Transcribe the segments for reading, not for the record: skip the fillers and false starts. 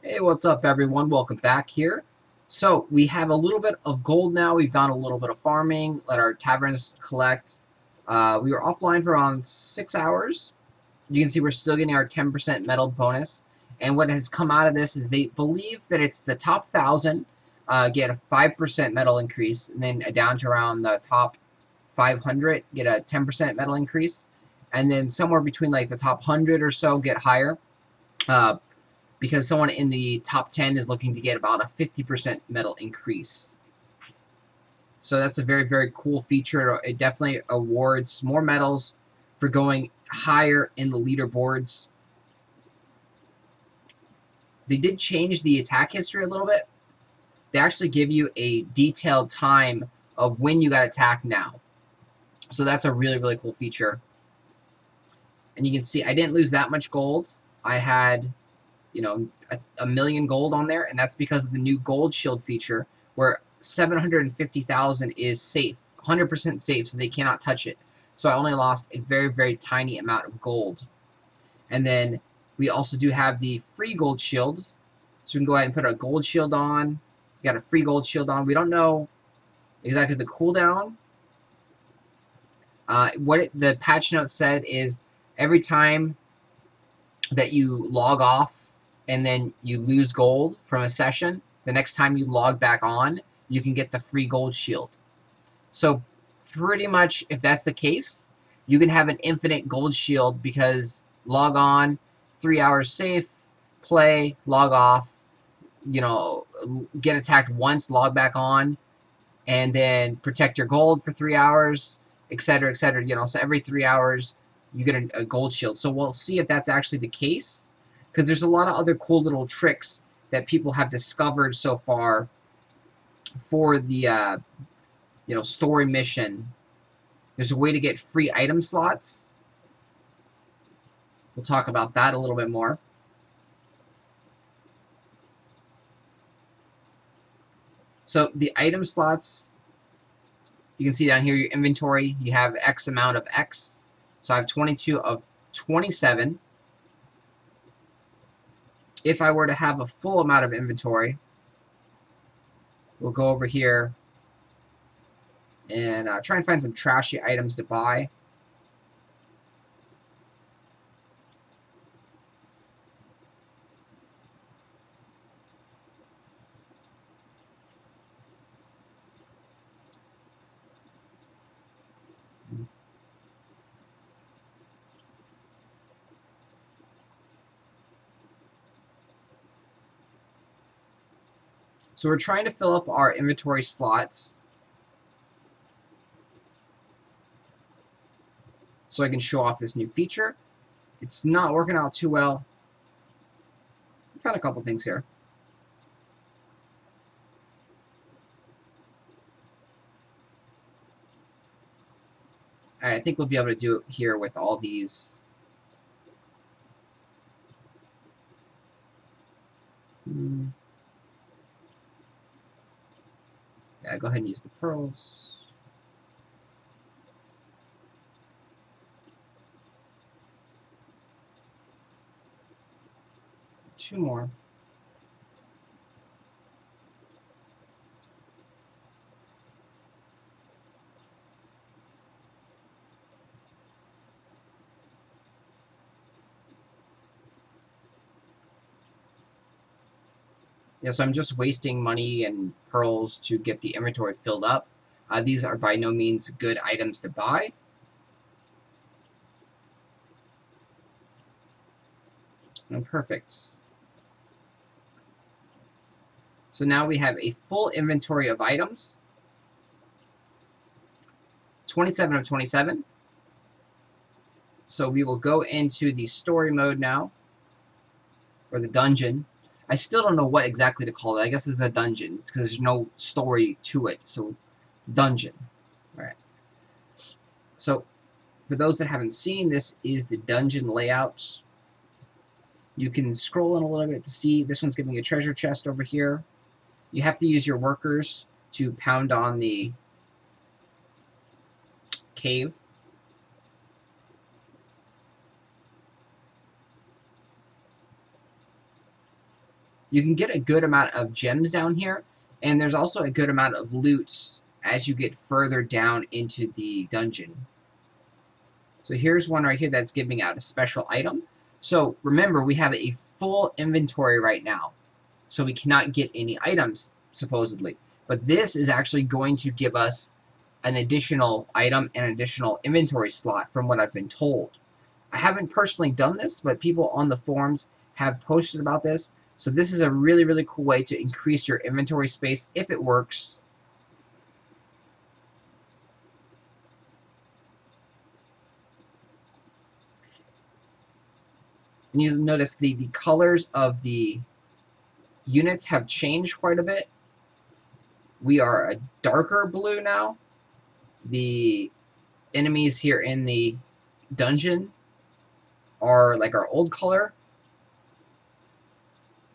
Hey, what's up, everyone? Welcome back here. So, we have a little bit of gold now. We've done a little bit of farming, let our taverns collect. We were offline for around 6 hours. You can see we're still getting our 10% metal bonus. And what has come out of this is they believe that it's the top 1,000 get a 5% metal increase, and then down to around the top 500 get a 10% metal increase. And then somewhere between like the top 100 or so get higher. Uh, because someone in the top 10 is looking to get about a 50% metal increase. So that's a very, very cool feature. It definitely awards more medals for going higher in the leaderboards. They did change the attack history a little bit. They actually give you a detailed time of when you got attacked now. So that's a really, really cool feature. And you can see I didn't lose that much gold. I had a million gold on there, and that's because of the new gold shield feature where 750,000 is safe, 100% safe, so they cannot touch it. So I only lost a very, very tiny amount of gold. And then we also do have the free gold shield, so we can go ahead and put a gold shield on. We got a free gold shield on. We don't know exactly the cooldown. The patch note said is every time that you log off and then you lose gold from a session, the next time you log back on, you can get the free gold shield. So pretty much, if that's the case, you can have an infinite gold shield because log on, 3 hours safe, play, log off, get attacked once, log back on, and then protect your gold for 3 hours, etc., etc. So every 3 hours you get a gold shield. So we'll see if that's actually the case, because there's a lot of other cool little tricks that people have discovered so far for the story mission. There's a way to get free item slots. We'll talk about that a little bit more. So the item slots, you can see down here your inventory, you have X amount of X. So I have 22 of 27. If I were to have a full amount of inventory, we'll go over here and try and find some trashy items to buy. So we're trying to fill up our inventory slots so I can show off this new feature. It's not working out too well. I found a couple things here. Alright, I think we'll be able to do it here with all these. Yeah, go ahead and use the pearls. Two more. Yeah, so I'm just wasting money and pearls to get the inventory filled up. These are by no means good items to buy. And perfect. So now we have a full inventory of items. 27 of 27. So we will go into the story mode now, or the dungeon. I still don't know what exactly to call it. I guess it's a dungeon. It's because there's no story to it. So it's a dungeon. Alright. So for those that haven't seen, this is the dungeon layout. You can scroll in a little bit to see this one's giving you a treasure chest over here. You have to use your workers to pound on the cave. You can get a good amount of gems down here, and there's also a good amount of loot as you get further down into the dungeon. So here's one right here that's giving out a special item. So remember, we have a full inventory right now, so we cannot get any items, supposedly. But this is actually going to give us an additional item and an additional inventory slot from what I've been told. I haven't personally done this, but people on the forums have posted about this. So this is a really, really cool way to increase your inventory space if it works. And you notice the colors of the units have changed quite a bit. We are a darker blue now. The enemies here in the dungeon are like our old color.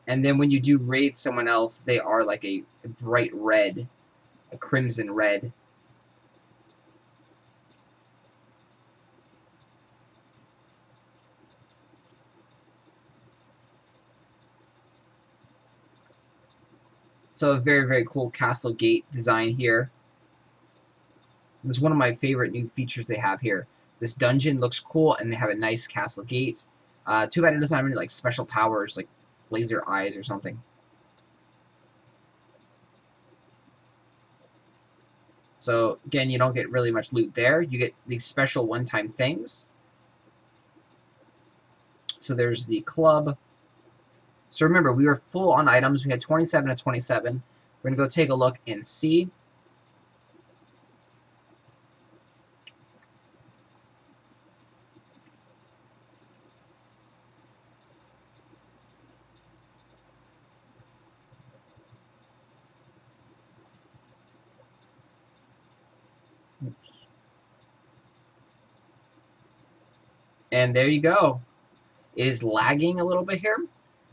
And then when you do raid someone else, they are like a bright red, a crimson red. So a very, very cool castle gate design here. This is one of my favorite new features they have here. This dungeon looks cool, and they have a nice castle gate. Too bad it doesn't have any like special powers, like laser eyes or something. So again, you don't get really much loot there. You get these special one-time things. So there's the club. So remember, we were full on items. We had 27 to 27. We're going to go take a look and see. And there you go. It is lagging a little bit here.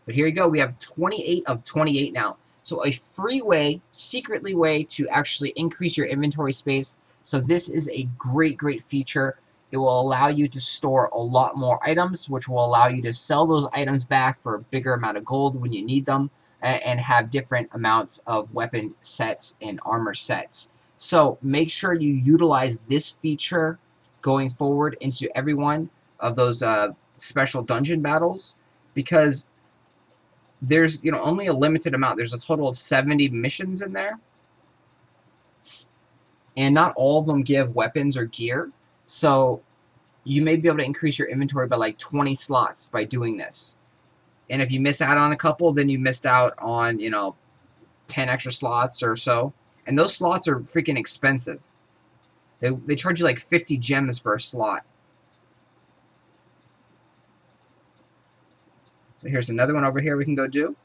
But here you go. We have 28 of 28 now. So a free way, secretly way to actually increase your inventory space. So this is a great, great feature. It will allow you to store a lot more items, which will allow you to sell those items back for a bigger amount of gold when you need them, and have different amounts of weapon sets and armor sets. So make sure you utilize this feature going forward into every one of those special dungeon battles, because there's only a limited amount. There's a total of 70 missions in there, and not all of them give weapons or gear. So you may be able to increase your inventory by like 20 slots by doing this. And if you miss out on a couple, then you missed out on 10 extra slots or so. And those slots are freaking expensive. They charge you like 50 gems for a slot. So here's another one over here we can go do.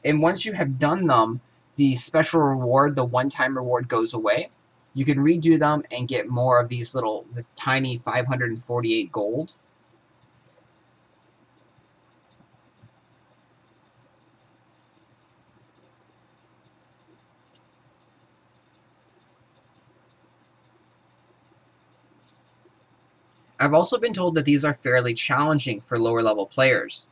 And once you have done them, the special reward, the one-time reward, goes away. You can redo them and get more of this tiny 548 gold. I've also been told that these are fairly challenging for lower level players.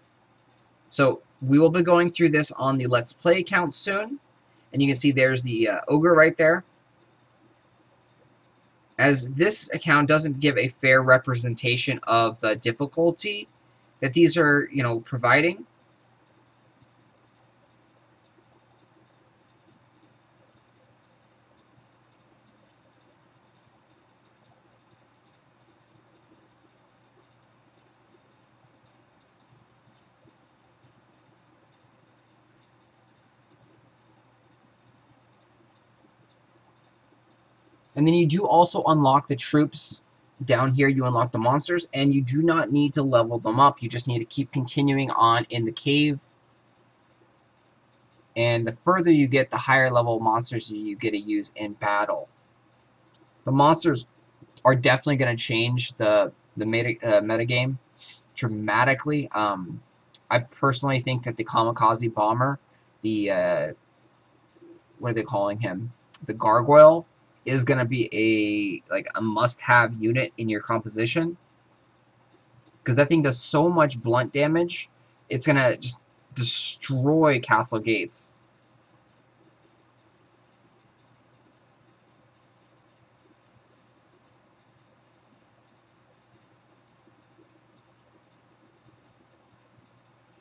So we will be going through this on the Let's Play account soon. And you can see there's the Ogre right there. As this account doesn't give a fair representation of the difficulty that these are, providing. And then you do also unlock the troops down here. You unlock the monsters, and you do not need to level them up. You just need to keep continuing on in the cave. And the further you get, the higher level monsters you get to use in battle. The monsters are definitely going to change the metagame dramatically. I personally think that the Kamikaze Bomber, the what are they calling him? The Gargoyle, is going to be a must-have unit in your composition, because that thing does so much blunt damage. It's going to just destroy castle gates.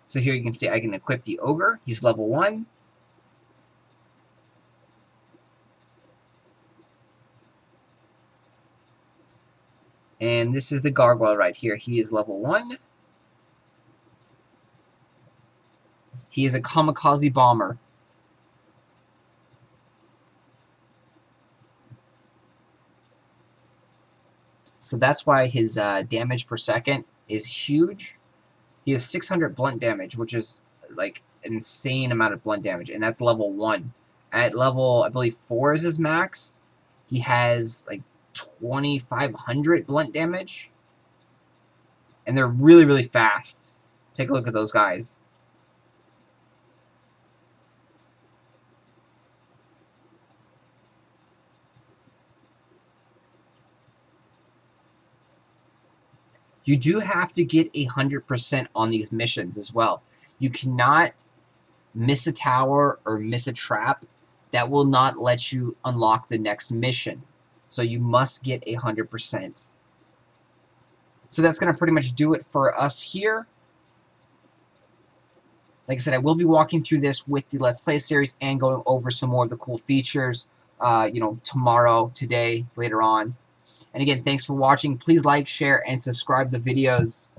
So here you can see I can equip the Ogre. He's level 1. And this is the Gargoyle right here. He is level 1. He is a kamikaze bomber. So that's why his damage per second is huge. He has 600 blunt damage, which is like an insane amount of blunt damage, and that's level 1. At level, I believe 4 is his max. He has like 2,500 blunt damage, and they're really, really fast. Take a look at those guys. You do have to get 100% on these missions as well. You cannot miss a tower or miss a trap. That will not let you unlock the next mission. So you must get 100%. So that's going to pretty much do it for us here. Like I said, I will be walking through this with the Let's Play series and going over some more of the cool features, tomorrow, today, later on. And again, thanks for watching. Please like, share, and subscribe the videos.